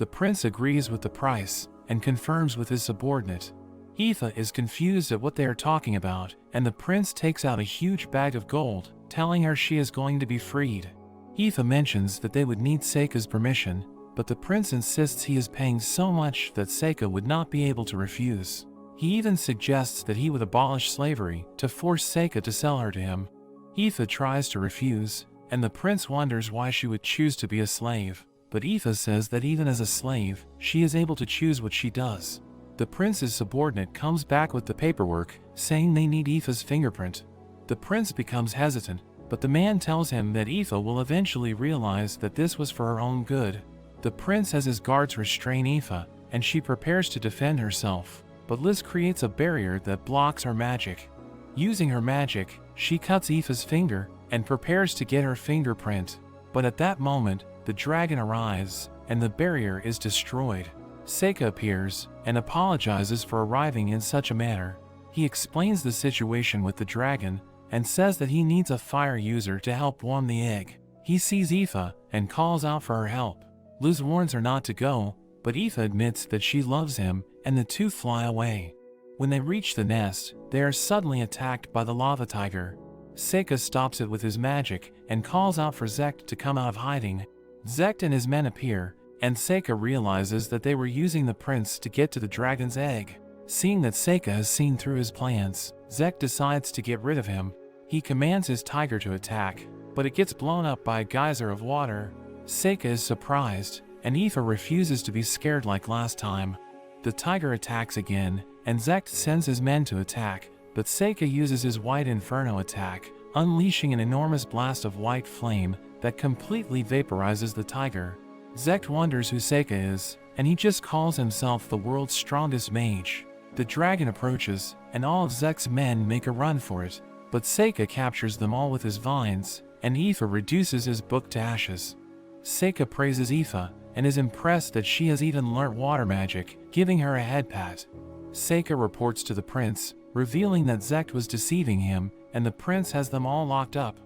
The prince agrees with the price and confirms with his subordinate. Aoife is confused at what they are talking about, and the prince takes out a huge bag of gold, telling her she is going to be freed. Aoife mentions that they would need Seika's permission, but the prince insists he is paying so much that Seika would not be able to refuse. He even suggests that he would abolish slavery to force Seika to sell her to him. Aoife tries to refuse, and the prince wonders why she would choose to be a slave, but Aoife says that even as a slave, she is able to choose what she does. The prince's subordinate comes back with the paperwork, saying they need Aoife's fingerprint. The prince becomes hesitant, but the man tells him that Aoife will eventually realize that this was for her own good. The prince has his guards restrain Aoife, and she prepares to defend herself, but Liz creates a barrier that blocks her magic. Using her magic, she cuts Aoife's finger and prepares to get her fingerprint, but at that moment, the dragon arrives, and the barrier is destroyed. Seika appears and apologizes for arriving in such a manner. He explains the situation with the dragon and says that he needs a fire user to help warm the egg. He sees Aoife and calls out for her help. Liz warns her not to go, but Aoife admits that she loves him, and the two fly away. When they reach the nest, they are suddenly attacked by the lava tiger. Seika stops it with his magic and calls out for Zekt to come out of hiding. Zekt and his men appear, and Seika realizes that they were using the prince to get to the dragon's egg. Seeing that Seika has seen through his plans, Zekt decides to get rid of him. He commands his tiger to attack, but it gets blown up by a geyser of water. Seika is surprised, and Aoife refuses to be scared like last time. The tiger attacks again, and Zekt sends his men to attack, but Seika uses his white inferno attack, unleashing an enormous blast of white flame that completely vaporizes the tiger. Zekt wonders who Seika is, and he just calls himself the world's strongest mage. The dragon approaches, and all of Zekt's men make a run for it, but Seika captures them all with his vines, and Aoife reduces his book to ashes. Seika praises Aoife, and is impressed that she has even learnt water magic, giving her a head pat. Seika reports to the prince, revealing that Zekt was deceiving him, and the prince has them all locked up.